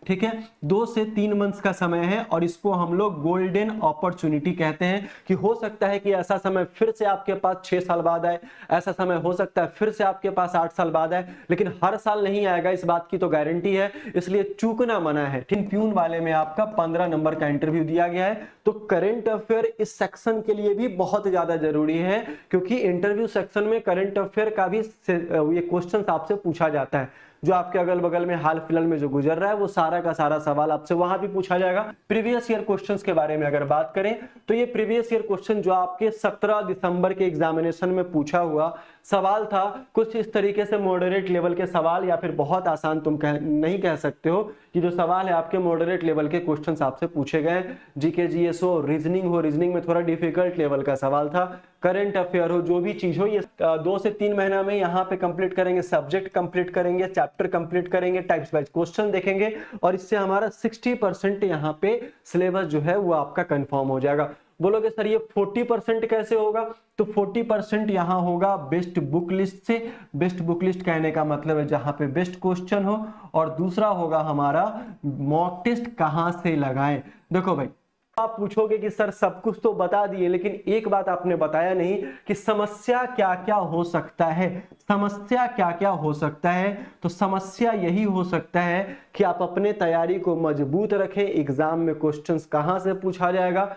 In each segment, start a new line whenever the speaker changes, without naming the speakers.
ठीक है, 2 से 3 मंथ्स का समय है और इसको हम लोग गोल्डन अपॉर्चुनिटी कहते हैं कि हो सकता है कि ऐसा समय फिर से आपके पास 6 साल बाद आए, ऐसा समय हो सकता है फिर से आपके पास 8 साल बाद आए, लेकिन हर साल नहीं आएगा, इस बात की तो गारंटी है, इसलिए चूकना मना है। ठीक, प्यून वाले में आपका 15 नंबर का इंटरव्यू दिया गया है। तो करंट अफेयर इस सेक्शन के लिए भी बहुत ज्यादा जरूरी है, क्योंकि इंटरव्यू सेक्शन में करंट अफेयर का भी ये क्वेश्चन आपसे पूछा जाता है। जो आपके अगल बगल में हाल फिलहाल में जो गुजर रहा है वो सारा का सारा सवाल आपसे वहां भी पूछा जाएगा। प्रीवियस ईयर क्वेश्चंस के बारे में अगर बात करें तो ये प्रीवियस ईयर क्वेश्चन जो आपके 17 दिसंबर के एग्जामिनेशन में पूछा हुआ सवाल था, कुछ इस तरीके से मॉडरेट लेवल के सवाल, या फिर बहुत आसान तुम नहीं कह सकते हो कि जो सवाल है आपके मॉडरेट लेवल के क्वेश्चंस आपसे पूछे गए। जीके जीएस हो, रीजनिंग में थोड़ा डिफिकल्ट लेवल का सवाल था, करंट अफेयर हो, जो भी चीज हो, ये 2 से 3 महीना में यहाँ पे कंप्लीट करेंगे, सब्जेक्ट कंप्लीट करेंगे, चैप्टर कंप्लीट करेंगे, टाइप्स वाइज क्वेश्चन देखेंगे और इससे हमारा 60% यहाँ पे सिलेबस जो है वो आपका कंफर्म हो जाएगा। बोलोगे सर ये 40% कैसे होगा? तो 40% यहाँ होगा बेस्ट बुक लिस्ट से। बेस्ट बुक लिस्ट कहने का मतलब है जहां पे बेस्ट क्वेश्चन हो, और दूसरा होगा हमारा मॉक टेस्ट कहां से लगाएं। देखो भाई, आप पूछोगे कि सर सब कुछ तो बता दिए, लेकिन एक बात आपने बताया नहीं कि समस्या क्या क्या हो सकता है। समस्या क्या क्या हो सकता है? तो समस्या यही हो सकता है कि आप अपने तैयारी को मजबूत रखें, एग्जाम में क्वेश्चंस कहां से पूछा जाएगा।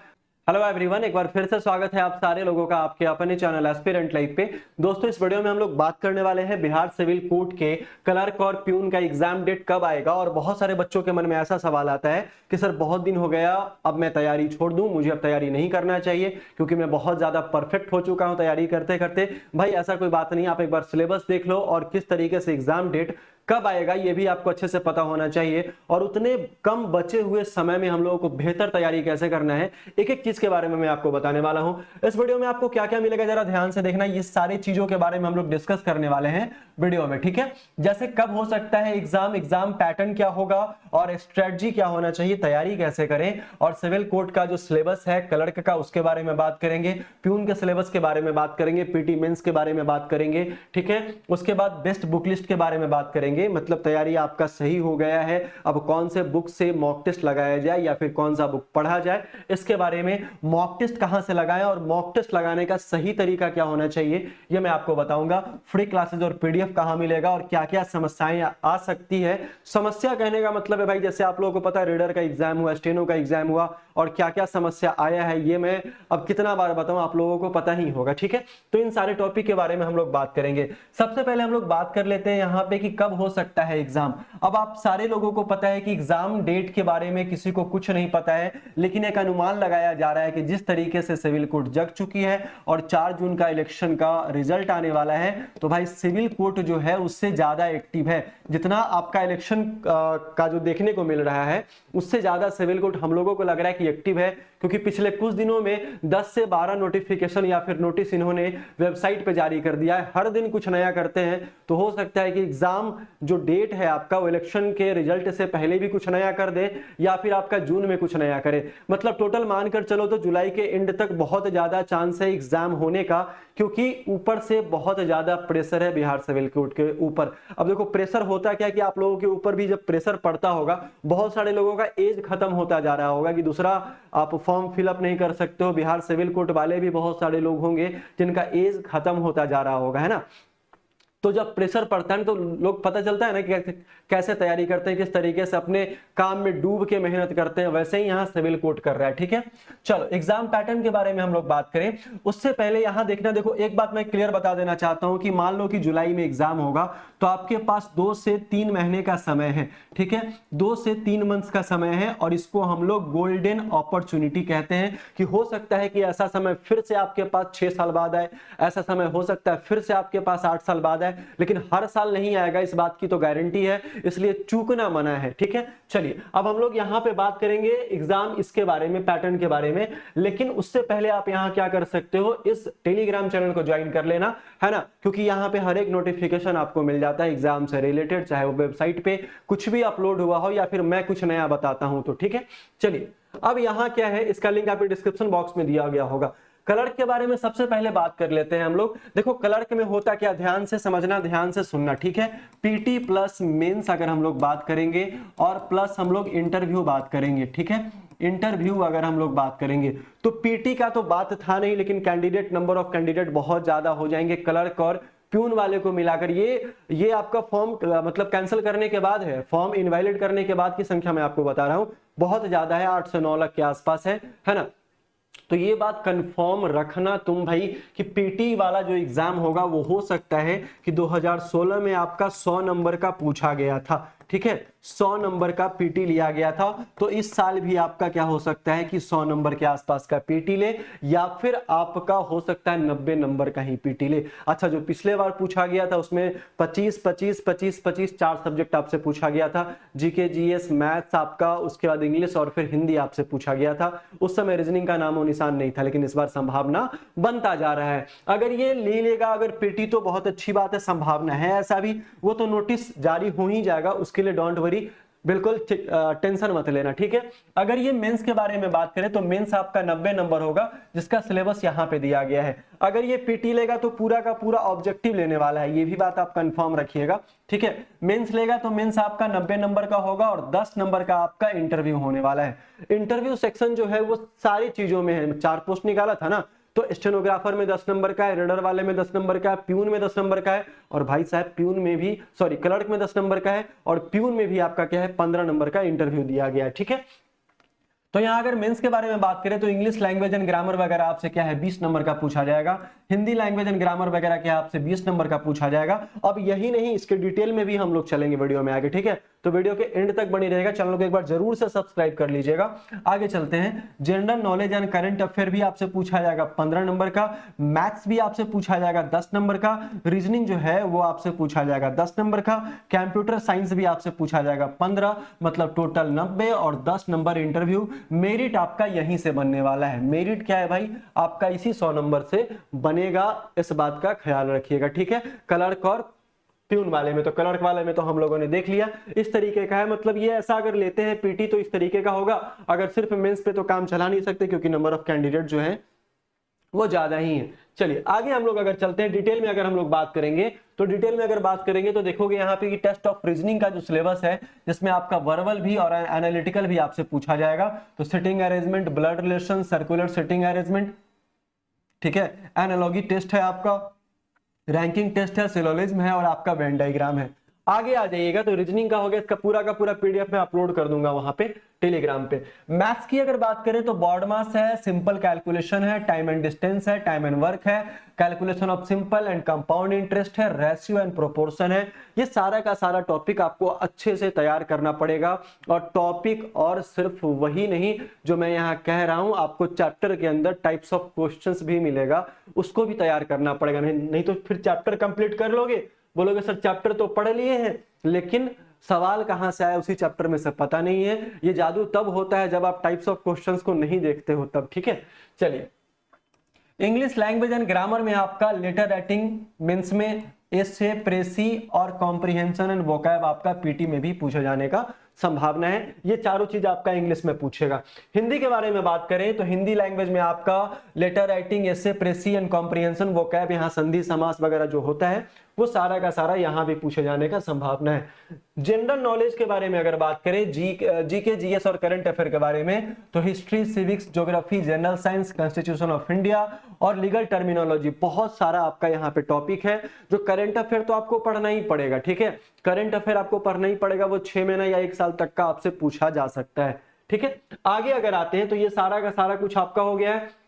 हेलो एवरीवन, एक बार फिर से स्वागत है आप सारे लोगों का आपके अपने चैनल एस्पिरेंट लाइफ पे। दोस्तों, इस वीडियो में हम लोग बात करने वाले हैं बिहार सिविल कोर्ट के क्लर्क और प्यून का एग्जाम डेट कब आएगा। और बहुत सारे बच्चों के मन में ऐसा सवाल आता है कि सर बहुत दिन हो गया, अब मैं तैयारी छोड़ दूं, मुझे अब तैयारी नहीं करना चाहिए क्योंकि मैं बहुत ज्यादा परफेक्ट हो चुका हूं तैयारी करते करते। भाई ऐसा कोई बात नहीं, आप एक बार सिलेबस देख लो और किस तरीके से एग्जाम डेट कब आएगा ये भी आपको अच्छे से पता होना चाहिए, और उतने कम बचे हुए समय में हम लोगों को बेहतर तैयारी कैसे करना है, एक एक चीज के बारे में मैं आपको बताने वाला हूं। इस वीडियो में आपको क्या क्या मिलेगा जरा ध्यान से देखना, ये सारी चीजों के बारे में हम लोग डिस्कस करने वाले हैं वीडियो में। ठीक है, जैसे कब हो सकता है एग्जाम पैटर्न क्या होगा और स्ट्रेटजी क्या होना चाहिए, तैयारी कैसे करें, और सिविल कोर्ट का जो सिलेबस है क्लर्क का उसके बारे में बात करेंगे, प्यून के सिलेबस के बारे में बात करेंगे, पीटी मेंस के बारे में बात करेंगे। ठीक है, उसके बाद बेस्ट बुक लिस्ट के बारे में बात करेंगे, मतलब तैयारी आपका सही हो गया है, अब कौन से बुक से मॉक टेस्ट लगाया जाए या फिर कौन सा बुक पढ़ा जाए, इसके बारे में। मॉक टेस्ट कहां से लगाएं और मॉक टेस्ट लगाने का सही तरीका क्या होना चाहिए ये मैं आपको बताऊंगा। फ्री क्लासेस और पीडीएफ कहां मिलेगा और क्या क्या समस्याएं आ सकती है। समस्या कहने का मतलब है भाई, जैसे आप लोगों को पता है रीडर का एग्जाम हुआ, स्टेनो का एग्जाम हुआ, और क्या क्या समस्या आया है ये मैं अब कितना बार बताऊं, आप लोगों को पता ही होगा। ठीक है, तो इन सारे टॉपिक के बारे में हम लोग बात करेंगे। सबसे पहले हम लोग बात कर लेते हैं यहाँ पे कि कब हो सकता है एग्जाम। अब आप सारे लोगों को पता है कि एग्जाम डेट के बारे में किसी को कुछ नहीं पता है, लेकिन एक अनुमान लगाया जा रहा है कि जिस तरीके से सिविल कोर्ट जग चुकी है और 4 जून का इलेक्शन का रिजल्ट आने वाला है, तो भाई सिविल कोर्ट जो है उससे ज्यादा एक्टिव है। जितना आपका इलेक्शन का जो देखने को मिल रहा है उससे ज्यादा सिविल कोर्ट हम लोगों को लग रहा है कि एक्टिव है, क्योंकि पिछले कुछ दिनों में 10 से 12 नोटिफिकेशन या फिर नोटिस इन्होंने वेबसाइट पे जारी कर दिया है। हर दिन कुछ नया करते हैं, तो हो सकता है कि एग्जाम जो डेट है आपका वो इलेक्शन के रिजल्ट से पहले भी कुछ नया कर दे या फिर आपका जून में कुछ नया करे। मतलब टोटल मानकर चलो तो जुलाई के एंड तक बहुत ज्यादा चांस है एग्जाम होने का, क्योंकि ऊपर से बहुत ज्यादा प्रेशर है बिहार सिविल कोर्ट के ऊपर। अब देखो प्रेशर होता क्या कि आप लोगों के ऊपर भी जब प्रेशर पड़ता होगा, बहुत सारे लोगों का एज खत्म होता जा रहा होगा कि दूसरा आप फॉर्म फिलअप नहीं कर सकते हो। बिहार सिविल कोर्ट वाले भी बहुत सारे लोग होंगे जिनका एज खत्म होता जा रहा होगा, है ना। तो जब प्रेशर पड़ता है तो लोग पता चलता है ना कि कैसे तैयारी करते हैं, किस तरीके से अपने काम में डूब के मेहनत करते हैं, वैसे ही यहाँ सिविल कोर्ट कर रहा है। ठीक है, चलो एग्जाम पैटर्न के बारे में हम लोग बात करें उससे पहले यहाँ देखना, देखो एक बात मैं क्लियर बता देना चाहता हूँ कि मान लो कि जुलाई में एग्जाम होगा तो आपके पास 2 से 3 महीने का समय है। ठीक है, 2 से 3 मंथ्स का समय है और इसको हम लोग गोल्डन अपॉर्चुनिटी कहते हैं कि हो सकता है कि ऐसा समय फिर से आपके पास 6 साल बाद आए, ऐसा समय हो सकता है फिर से आपके पास 8 साल बाद आए, लेकिन हर साल नहीं आएगा, इस बात की तो गारंटी है, इसलिए चूकना मना है। ठीक है, चलिए अब हम लोग यहाँ पे बात करेंगे एग्जाम इसके बारे में, पैटर्न के बारे में, लेकिन उससे पहले आप यहाँ क्या कर सकते हो, इस टेलीग्राम चैनल को ज्वाइन कर लेना, है ना, क्योंकि यहाँ पे हर एक नोटिफिकेशन आपको मिल जाता है एग्जाम से रिलेटेड, चाहे वो वेबसाइट पे कुछ भी अपलोड हुआ हो या फिर मैं कुछ नया बताता हूं तो। ठीक है, चलिए अब यहाँ क्या है, इसका लिंक आपके डिस्क्रिप्शन बॉक्स में दिया गया होगा। क्लर्क के बारे में सबसे पहले बात कर लेते हैं हम लोग। देखो क्लर्क में होता क्या, ध्यान से समझना, ध्यान से सुनना, ठीक है। पीटी प्लस मेंस अगर हम लोग बात करेंगे और प्लस हम लोग इंटरव्यू बात करेंगे, ठीक है। इंटरव्यू अगर हम लोग बात करेंगे तो पीटी का तो बात था नहीं, लेकिन कैंडिडेट, नंबर ऑफ कैंडिडेट बहुत ज्यादा हो जाएंगे क्लर्क और प्यून वाले को मिलाकर। ये आपका फॉर्म मतलब कैंसिल करने के बाद है, फॉर्म इनवैलिड करने के बाद की संख्या मैं आपको बता रहा हूं, बहुत ज्यादा है, 8 से 9 लाख के आसपास है ना। तो ये बात कंफर्म रखना तुम भाई कि पीटी वाला जो एग्जाम होगा वो हो सकता है कि 2016 में आपका 100 नंबर का पूछा गया था, ठीक है। 100 नंबर का पीटी लिया गया था, तो इस साल भी आपका क्या हो सकता है कि 100 नंबर के आसपास का पीटी ले, या फिर आपका हो सकता है 90 नंबर का ही पीटी ले। अच्छा, जो पिछले बार पूछा गया था उसमें 25 25 25 25 4 सब्जेक्ट आपसे पूछा गया था, जीके जीएस मैथ्स आपका, उसके बाद इंग्लिश और फिर हिंदी आपसे पूछा गया था। उस समय रीजनिंग का नामो निशान नहीं था, लेकिन इस बार संभावना बनता जा रहा है। अगर ये ले लेगा अगर पीटी तो बहुत अच्छी बात है, संभावना है ऐसा भी, वो तो नोटिस जारी हो ही जाएगा, उसके लिए डोंट वरी, बिल्कुल टेंशन मत लेना, ठीक है। अगर ये मेंस के बारे में बात करें तो मेंस आपका 90 नंबर होगा, जिसका सिलेबस यहां पे दिया गया है। अगर ये पीटी लेगा तो पूरा का पूरा ऑब्जेक्टिव लेने वाला है, ये भी बात आप कंफर्म रखिएगा, ठीक है। मेंस लेगा तो मेंस आपका 90 नंबर का होगा और 10 नंबर का आपका इंटरव्यू होने वाला है। इंटरव्यू सेक्शन जो है वो सारी चीजों में है, 4 पोस्ट निकाला था ना, तो स्टेनोग्राफर में 10 नंबर का है, रीडर वाले में 10 नंबर का है, प्यून में 10 नंबर का है, और भाई साहब प्यून में भी, सॉरी क्लर्क में 10 नंबर का है, और प्यून में भी आपका क्या है 15 नंबर का इंटरव्यू दिया गया है, ठीक है। तो यहां अगर मेंस के बारे में बात करें तो इंग्लिश लैंग्वेज एंड ग्रामर वगैरह आपसे क्या है 20 नंबर का पूछा जाएगा, हिंदी लैंग्वेज एंड ग्रामर वगैरह क्या आपसे 20 नंबर का पूछा जाएगा। अब यही नहीं, इसके डिटेल में भी हम लोग चलेंगे वीडियो में आगे, ठीक है। तो वीडियो के एंड तक बनी रहेगा, चैनल को एक बार जरूर से सब्सक्राइब कर लीजिएगा। आगे चलते हैं। General knowledge and current affair भी आपसे पूछा जाएगा 15 नंबर का, मैथ्स भी आपसे पूछा जाएगा 10 नंबर का, रीजनिंग जो है वो आपसे पूछा जाएगा 10 नंबर का, कंप्यूटर साइंस भी आपसे पूछा जाएगा 15, मतलब टोटल 90 और 10 नंबर इंटरव्यू। मेरिट आपका यहीं से बनने वाला है। मेरिट क्या है भाई, आपका इसी 100 नंबर से बनेगा, इस बात का ख्याल रखिएगा, ठीक है। क्लर्क और प्यून वाले में, तो क्लर्क वाले में तो हम लोगों ने देख लिया, इस तरीके का है, मतलब ये ऐसा अगर लेते हैं पीटी तो इस तरीके का होगा। अगर सिर्फ मेंस पे तो काम चला नहीं सकते, क्योंकि नंबर ऑफ कैंडिडेट जो है वो ज्यादा ही है। चलिए आगे हम लोग अगर चलते हैं, डिटेल में अगर हम लोग बात करेंगे तो डिटेल में अगर बात करेंगे तो देखोगे यहाँ पे कि टेस्ट ऑफ रीजनिंग का जो सिलेबस है, जिसमें आपका वर्बल भी और एनालिटिकल भी आपसे पूछा जाएगा। तो sitting arrangement, blood relation, circular sitting arrangement, ठीक है, एनालॉगी टेस्ट है आपका, रैंकिंग टेस्ट है, सिलोजिज्म है और आपका वेन डायग्राम है। आगे आ जाइएगा तो रीजनिंग का हो गया, इसका पूरा का पूरा पीडीएफ में अपलोड कर दूंगा वहां पे टेलीग्राम पे। मैथ्स की अगर बात करें तो बॉड मास है, सिंपल कैलकुलेशन है, टाइम एंड डिस्टेंस है, टाइम एंड वर्क है, calculation of simple and compound interest है, रेशियो एंड प्रोपोर्शन है। ये सारा का सारा टॉपिक आपको अच्छे से तैयार करना पड़ेगा, और टॉपिक और सिर्फ वही नहीं जो मैं यहाँ कह रहा हूं, आपको चैप्टर के अंदर टाइप्स ऑफ क्वेश्चंस भी मिलेगा, उसको भी तैयार करना पड़ेगा। नहीं तो फिर चैप्टर कंप्लीट कर लोगे, बोलोगे सर चैप्टर तो पढ़ लिए हैं, लेकिन सवाल कहां से आया उसी चैप्टर में से पता नहीं है। ये जादू तब होता है जब आप टाइप्स ऑफ क्वेश्चंस को नहीं देखते हो तब, ठीक है। चलिए, इंग्लिश लैंग्वेज एंड ग्रामर में आपका लेटर राइटिंग मींस में एसे, प्रेसी और कॉम्प्रिहेंशन एंड वोकैब आपका पीटी में भी पूछे जाने का संभावना है। ये चारों चीज आपका इंग्लिश में पूछेगा। हिंदी के बारे में बात करें तो हिंदी लैंग्वेज में आपका letter writing, essay, precis and comprehension, vocab, यहाँ संधि समास वगैरह जो होता है वो सारा का सारा यहाँ भी पूछे जाने का संभावना है। जनरल नॉलेज के बारे में अगर बात करें, जीके, जीएस और करंट अफेयर के बारे में, तो history, civics, geography, general science, constitution of India और लीगल टर्मिनोलॉजी, बहुत सारा आपका यहाँ पे टॉपिक है। जो करंट अफेयर तो आपको पढ़ना ही पड़ेगा, ठीक है, करंट अफेयर आपको पढ़ना ही पड़ेगा, वो 6 महीना या 1 साल तक का आपसे पूछा जा सकता है, ठीक है। आगे अगर आते हैं तो ये सारा का सारा कुछ आपका हो गया है।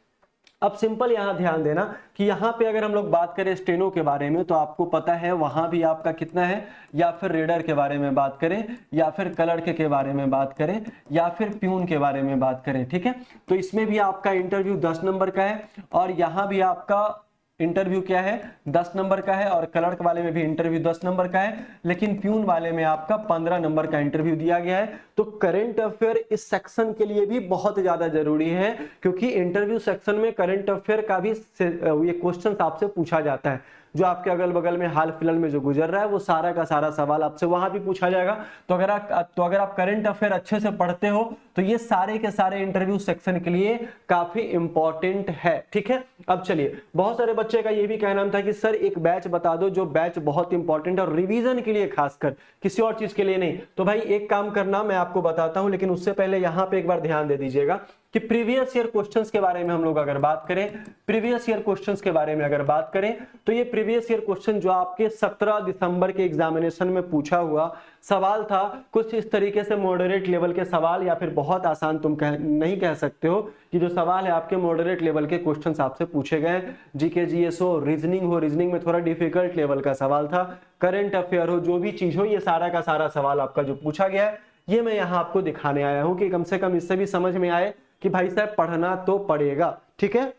अब सिंपल यहां ध्यान देना कि यहां पे अगर हम लोग बात करें स्टेनो के बारे में, तो आपको पता है वहां भी आपका कितना है, या फिर रीडर के बारे में बात करें, या फिर क्लर्क के बारे में बात करें, या फिर प्यून के बारे में बात करें, ठीक है। तो इसमें भी आपका इंटरव्यू 10 नंबर का है, और यहां भी आपका इंटरव्यू क्या है 10 नंबर का है, और क्लर्क वाले में भी इंटरव्यू 10 नंबर का है, लेकिन प्यून वाले में आपका 15 नंबर का इंटरव्यू दिया गया है। तो करंट अफेयर इस सेक्शन के लिए भी बहुत ज्यादा जरूरी है, क्योंकि इंटरव्यू सेक्शन में करंट अफेयर का भी ये क्वेश्चन आपसे पूछा जाता है। जो आपके अगल बगल में हाल फिलहाल में जो गुजर रहा है वो सारा का सारा सवाल आपसे वहां भी पूछा जाएगा। तो अगर आप करंट अफेयर अच्छे से पढ़ते हो तो ये सारे के सारे इंटरव्यू सेक्शन के लिए काफी इंपॉर्टेंट है। ठीक है, अब चलिए, बहुत सारे बच्चे का ये भी कहना था कि सर एक बैच बता दो जो बैच बहुत इंपॉर्टेंट है और रिवीजन के लिए, खासकर किसी और चीज के लिए नहीं। तो भाई एक काम करना, मैं आपको बताता हूं, लेकिन उससे पहले यहां पे एक बार ध्यान दे दीजिएगा कि प्रीवियस ईयर क्वेश्चंस के बारे में हम लोग अगर बात करें, प्रीवियस ईयर क्वेश्चंस के बारे में अगर बात करें तो ये प्रीवियस ईयर क्वेश्चन जो आपके 17 दिसंबर के एग्जामिनेशन में पूछा हुआ सवाल था, कुछ इस तरीके से मॉडरेट लेवल के सवाल, या फिर बहुत आसान तुम नहीं कह सकते हो कि जो सवाल है आपके मॉडरेट लेवल के क्वेश्चंस आपसे पूछे गए। जीके जीएस हो, रीजनिंग में थोड़ा डिफिकल्ट लेवल का सवाल था, करंट अफेयर हो, जो भी चीज हो, ये सारा का सारा सवाल आपका जो पूछा गया है ये मैं यहाँ आपको दिखाने आया हूं कि कम से कम इससे भी समझ में आए कि भाई साहब पढ़ना तो पड़ेगा। ठीक है,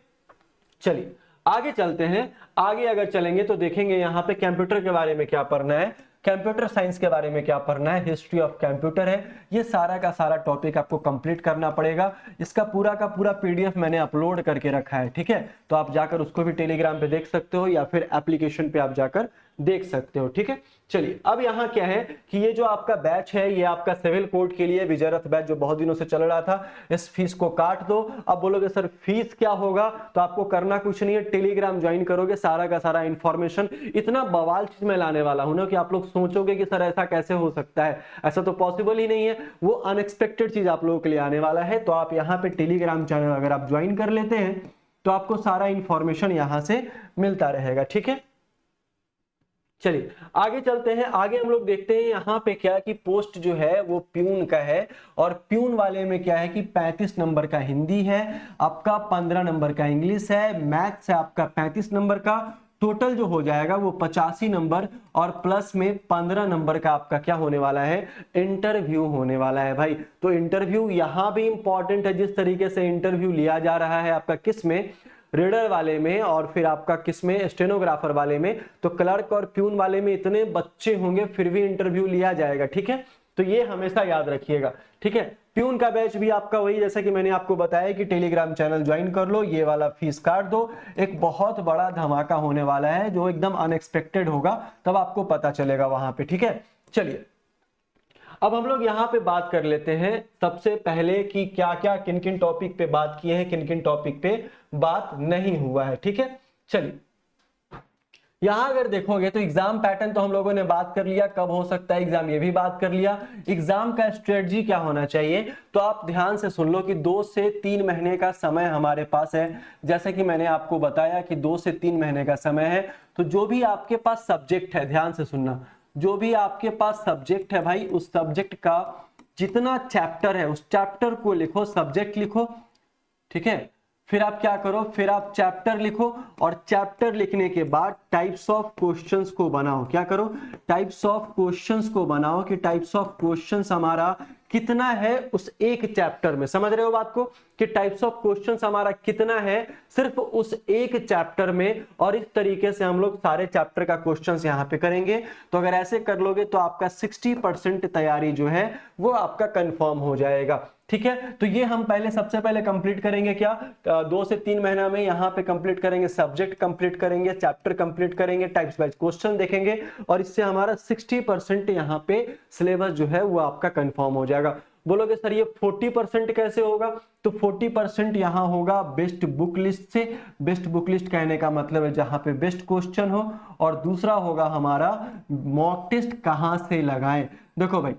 चलिए आगे चलते हैं। आगे अगर चलेंगे तो देखेंगे यहाँ पे कंप्यूटर के बारे में क्या पढ़ना है, कंप्यूटर साइंस के बारे में क्या पढ़ना है, हिस्ट्री ऑफ कंप्यूटर है, ये सारा का सारा टॉपिक आपको कंप्लीट करना पड़ेगा। इसका पूरा का पूरा पीडीएफ मैंने अपलोड करके रखा है। ठीक है, तो आप जाकर उसको भी टेलीग्राम पे देख सकते हो या फिर एप्लीकेशन पे आप जाकर देख सकते हो। ठीक है, चलिए अब यहाँ क्या है कि ये जो आपका बैच है ये आपका सिविल कोड के लिए विजयरथ बैच जो बहुत दिनों से चल रहा था, इस फीस को काट दो। अब बोलोगे सर फीस क्या होगा, तो आपको करना कुछ नहीं है, टेलीग्राम ज्वाइन करोगे, सारा का सारा इंफॉर्मेशन, इतना बवाल चीज मैं लाने वाला हूं ना कि आप लोग सोचोगे कि सर ऐसा कैसे हो सकता है, ऐसा तो पॉसिबल ही नहीं है, वो अनएक्सपेक्टेड चीज आप लोगों के लिए आने वाला है। तो आप यहाँ पे टेलीग्राम चैनल अगर आप ज्वाइन कर लेते हैं तो आपको सारा इंफॉर्मेशन यहां से मिलता रहेगा। ठीक है, चलिए आगे चलते हैं। आगे हम लोग देखते हैं यहाँ पे क्या है कि पोस्ट जो है वो प्यून का है, और प्यून वाले में क्या है कि 35 नंबर का हिंदी है, आपका 15 नंबर का इंग्लिश है, मैथ्स है आपका 35 नंबर का, टोटल जो हो जाएगा वो 85 नंबर, और प्लस में 15 नंबर का आपका क्या होने वाला है, इंटरव्यू होने वाला है। भाई तो इंटरव्यू यहाँ भी इंपॉर्टेंट है, जिस तरीके से इंटरव्यू लिया जा रहा है आपका किस में, रीडर वाले में, और फिर आपका किसमें, स्टेनोग्राफर वाले में, तो क्लर्क और प्यून वाले में इतने बच्चे होंगे फिर भी इंटरव्यू लिया जाएगा। ठीक है, तो ये हमेशा याद रखिएगा। ठीक है, प्यून का बैच भी आपका वही, जैसा कि मैंने आपको बताया कि टेलीग्राम चैनल ज्वाइन कर लो, ये वाला फीस काट दो, एक बहुत बड़ा धमाका होने वाला है जो एकदम अनएक्सपेक्टेड होगा, तब आपको पता चलेगा वहां पे। ठीक है, चलिए अब हम लोग यहाँ पे बात कर लेते हैं सबसे पहले कि क्या क्या किन किन टॉपिक पे बात किए हैं, किन किन टॉपिक पे बात नहीं हुआ है। ठीक है, चलिए यहां अगर देखोगे तो एग्जाम पैटर्न तो हम लोगों ने बात कर लिया, कब हो सकता है एग्जाम ये भी बात कर लिया, एग्जाम का स्ट्रेटजी क्या होना चाहिए। तो आप ध्यान से सुन लो कि 2 से 3 महीने का समय हमारे पास है, जैसे कि मैंने आपको बताया कि 2 से 3 महीने का समय है। तो जो भी आपके पास सब्जेक्ट है, ध्यान से सुनना, जो भी आपके पास सब्जेक्ट है भाई, उस सब्जेक्ट का जितना चैप्टर है उस चैप्टर को लिखो, सब्जेक्ट लिखो। ठीक है, फिर आप क्या करो, फिर आप चैप्टर लिखो, और चैप्टर लिखने के बाद टाइप्स ऑफ क्वेश्चंस को बनाओ। क्या करो, टाइप्स ऑफ क्वेश्चंस को बनाओ कि टाइप्स ऑफ क्वेश्चंस हमारा कितना है उस एक चैप्टर में। समझ रहे हो बात को कि टाइप्स ऑफ क्वेश्चंस हमारा कितना है सिर्फ उस एक चैप्टर में, और इस तरीके से हम लोग सारे चैप्टर का क्वेश्चंस यहाँ पे करेंगे। तो अगर ऐसे कर लोगे तो आपका 60% तैयारी जो है वो आपका कंफर्म हो जाएगा। ठीक है, तो ये हम पहले सबसे पहले कंप्लीट करेंगे क्या, 2 से 3 महीना में यहाँ पे कंप्लीट करेंगे, सब्जेक्ट कंप्लीट करेंगे, चैप्टर कंप्लीट करेंगे, टाइप्स वाइज क्वेश्चन देखेंगे, और इससे हमारा 60% यहाँ पे सिलेबस जो है वो आपका कंफर्म हो जाएगा। बोलोगे सर ये 40% कैसे होगा, तो 40% यहाँ होगा बेस्ट बुक लिस्ट से। बेस्ट बुक लिस्ट कहने का मतलब है जहां पे बेस्ट क्वेश्चन हो, और दूसरा होगा हमारा मॉक टेस्ट कहां से लगाएं। देखो भाई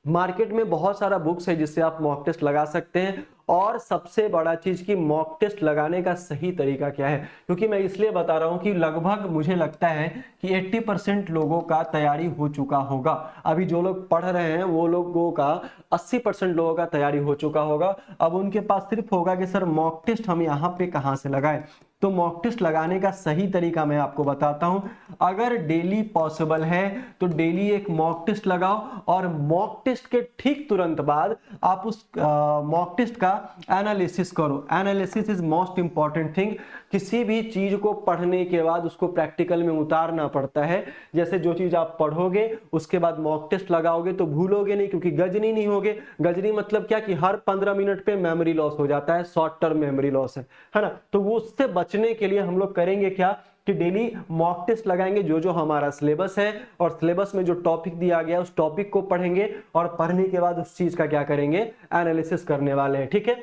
मार्केट में बहुत सारा बुक्स है जिससे आप मॉक टेस्ट लगा सकते हैं, और सबसे बड़ा चीज की मॉक टेस्ट लगाने का सही तरीका क्या है, क्योंकि मैं इसलिए बता रहा हूं कि लगभग मुझे लगता है कि 80% लोगों का तैयारी हो चुका होगा। अभी जो लोग पढ़ रहे हैं वो लोगों का 80% लोगों का तैयारी हो चुका होगा। अब उनके पास सिर्फ होगा कि सर मॉक टेस्ट हम यहाँ पे कहाँ से लगाएं। तो मॉक टेस्ट लगाने का सही तरीका मैं आपको बताता हूं। अगर डेली पॉसिबल है तो डेली एक मॉक टेस्ट लगाओ, और मॉक टेस्ट के ठीक तुरंत बाद आप उस मॉक टेस्ट का एनालिसिस करो। Analysis is most important thing. किसी भी चीज को पढ़ने के बाद उसको प्रैक्टिकल में उतारना पड़ता है। जैसे जो चीज आप पढ़ोगे उसके बाद मॉक टेस्ट लगाओगे तो भूलोगे नहीं, क्योंकि गजनी नहीं होगे। गजनी मतलब क्या कि हर 15 मिनट पे मेमोरी लॉस हो जाता है, शॉर्ट टर्म मेमोरी लॉस है ना। तो वो उससे बचने के लिए हम लोग करेंगे क्या कि डेली मॉक टेस्ट लगाएंगे जो जो हमारा सिलेबस है, और सिलेबस में जो टॉपिक दिया गया उस टॉपिक को पढ़ेंगे, और पढ़ने के बाद उस चीज का क्या करेंगे, एनालिसिस करने वाले हैं। ठीक है,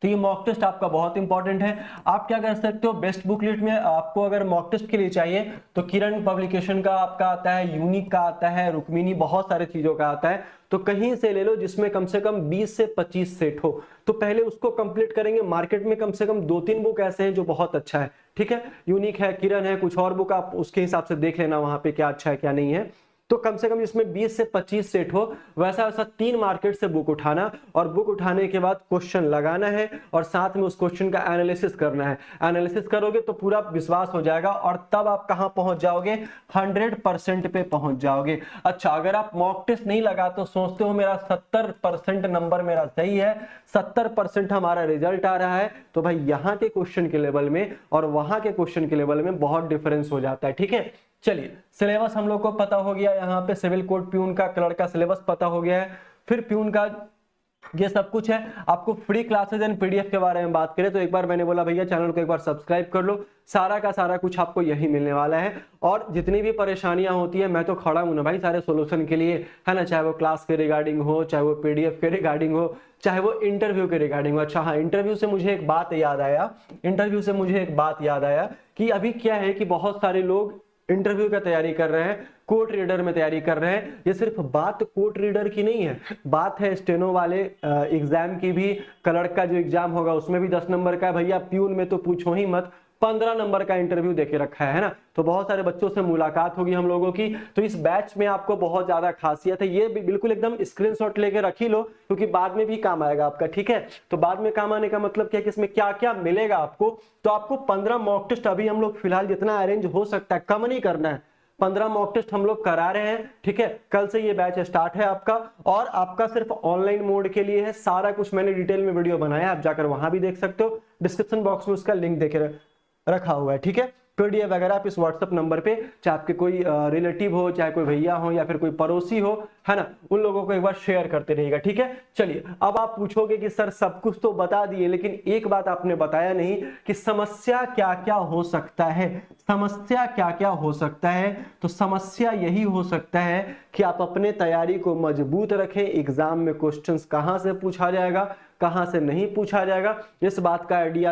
तो ये मॉक टेस्ट आपका बहुत इंपॉर्टेंट है। आप क्या कर सकते हो, बेस्ट बुकलेट में आपको अगर मॉक टेस्ट के लिए चाहिए तो किरण पब्लिकेशन का आपका आता है, यूनिक का आता है, रुक्मिणी, बहुत सारे चीजों का आता है, तो कहीं से ले लो जिसमें कम से कम 20 से 25 सेट हो, तो पहले उसको कंप्लीट करेंगे। मार्केट में कम से कम 2-3 बुक ऐसे हैं जो बहुत अच्छा है। ठीक है, यूनिक है, किरण है, कुछ और बुक आप उसके हिसाब से देख लेना वहां पे क्या अच्छा है क्या नहीं है। तो कम से कम इसमें 20 से 25 सेट हो, वैसा वैसा 3 मार्केट से बुक उठाना, और बुक उठाने के बाद क्वेश्चन लगाना है और साथ में उस क्वेश्चन का एनालिसिस करना है। एनालिसिस करोगे तो पूरा विश्वास हो जाएगा, और तब आप कहां पहुंच जाओगे, 100% पे पहुंच जाओगे। अच्छा, अगर आप मॉक टेस्ट नहीं लगाते, तो सोचते हो मेरा 70% नंबर मेरा सही है, 70% हमारा रिजल्ट आ रहा है, तो भाई यहाँ के क्वेश्चन के लेवल में और वहां के क्वेश्चन के लेवल में बहुत डिफरेंस हो जाता है। ठीक है, चलिए सिलेबस हम लोग को पता हो गया, यहाँ पे सिविल कोड प्यून का कलर का सिलेबस पता हो गया है, फिर प्यून का ये सब कुछ है। आपको फ्री क्लासेज एंड पीडीएफ के बारे में बात करें तो एक बार मैंने बोला भैया चैनल को एक बार सब्सक्राइब कर लो, सारा का सारा कुछ आपको यही मिलने वाला है, और जितनी भी परेशानियां होती है मैं तो खड़ा हूं ना भाई सारे सोल्यूशन के लिए, है ना, चाहे वो क्लास के रिगार्डिंग हो, चाहे वो पीडीएफ के रिगार्डिंग हो, चाहे वो इंटरव्यू के रिगार्डिंग हो। अच्छा हाँ, इंटरव्यू से मुझे एक बात याद आया कि अभी क्या है कि बहुत सारे लोग इंटरव्यू का तैयारी कर रहे हैं, कोर्ट रीडर में तैयारी कर रहे हैं। ये सिर्फ बात कोर्ट रीडर की नहीं है, बात है स्टेनो वाले एग्जाम की भी। क्लर्क का जो एग्जाम होगा उसमें भी 10 नंबर का है भैया, प्यून में तो पूछो ही मत, 15 नंबर का इंटरव्यू देके रखा है ना। तो बहुत सारे बच्चों से मुलाकात होगी हम लोगों की, तो इस बैच में आपको बहुत ज्यादा खासियत है, ये भी बिल्कुल एकदम स्क्रीनशॉट लेके रख ही लो, क्योंकि बाद में भी काम आएगा आपका। ठीक है, तो बाद में काम आने का मतलब क्या है कि इसमें क्या क्या मिलेगा आपको। तो आपको 15 मॉक टेस्ट अभी हम लोग फिलहाल जितना अरेंज हो सकता है, कम नहीं करना है, 15 मॉक टेस्ट हम लोग करा रहे हैं। ठीक है, कल से ये बैच स्टार्ट है आपका, और आपका सिर्फ ऑनलाइन मोड के लिए है। सारा कुछ मैंने डिटेल में वीडियो बनाया, आप जाकर वहां भी देख सकते हो, डिस्क्रिप्शन बॉक्स में उसका लिंक देखे रखा हुआ है। ठीक है, पीडीएफ वगैरह आप इस व्हाट्सएप नंबर पे, चाहे आपके कोई रिलेटिव हो, चाहे कोई भैया हो या फिर कोई पड़ोसी हो, है ना, उन लोगों को एक बार शेयर करते रहिएगा। ठीक है, चलिए अब आप पूछोगे कि सर सब कुछ तो बता दिए, लेकिन एक बात आपने बताया नहीं कि समस्या क्या क्या हो सकता है। समस्या क्या क्या हो सकता है, तो समस्या यही हो सकता है कि आप अपने तैयारी को मजबूत रखें, एग्जाम में क्वेश्चंस कहां से पूछा जाएगा, कहां से नहीं पूछा जाएगा, इस बात का आइडिया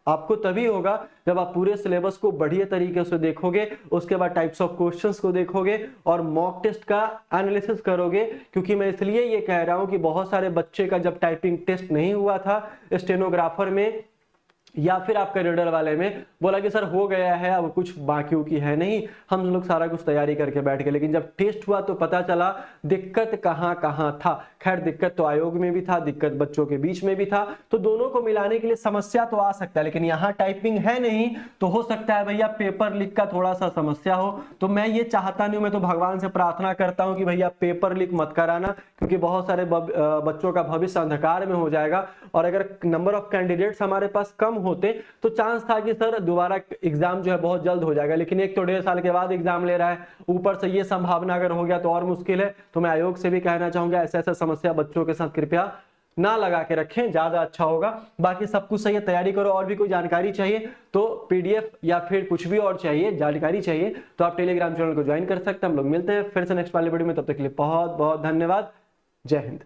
आपको तभी होगा जब आप पूरे सिलेबस को बढ़िया तरीके से देखोगे, उसके बाद टाइप्स ऑफ क्वेश्चंस को देखोगे और मॉक टेस्ट का एनालिसिस करोगे। क्योंकि मैं इसलिए ये कह रहा हूं कि बहुत सारे बच्चे का जब टाइपिंग टेस्ट नहीं हुआ था स्टेनोग्राफर में या फिर आपका रीडर वाले में, बोला कि सर हो गया है, अब कुछ बाकी की है नहीं, हम लोग सारा कुछ तैयारी करके बैठ गए, लेकिन जब टेस्ट हुआ तो पता चला दिक्कत कहां कहां था। खैर दिक्कत तो आयोग में भी था, दिक्कत बच्चों के बीच में भी था, तो दोनों को मिलाने के लिए समस्या तो आ सकता है, लेकिन यहाँ टाइपिंग है नहीं, तो हो सकता है भैया पेपर लीक का थोड़ा सा समस्या हो। तो मैं ये चाहता नहीं हूं, मैं तो भगवान से प्रार्थना करता हूं कि भैया पेपर लीक मत कराना, क्योंकि बहुत सारे बच्चों का भविष्य अंधकार में हो जाएगा। और अगर नंबर ऑफ कैंडिडेट्स हमारे पास कम होते तो चांस था कि सर दोबारा एग्जाम जो है बहुत जल्द हो जाएगा, लेकिन एक तो 1.5 साल के बाद एग्जाम ले रहा है, ऊपर से ये संभावना अगर हो गया तो और मुश्किल है। तो मैं आयोग से भी कहना चाहूंगा ऐसे ऐसे समस्या बच्चों के साथ कृपया ना लगा के रखें, ज्यादा अच्छा होगा। बाकी सब कुछ सही है, तैयारी करो। और भी कोई जानकारी चाहिए तो पीडीएफ या फिर कुछ भी और चाहिए, जानकारी चाहिए, तो आप टेलीग्राम चैनल को ज्वाइन कर सकते हैं। हम लोग मिलते हैं फिर से नेक्स्ट वाले वीडियो में, तब तक के लिए बहुत बहुत धन्यवाद। जय हिंद।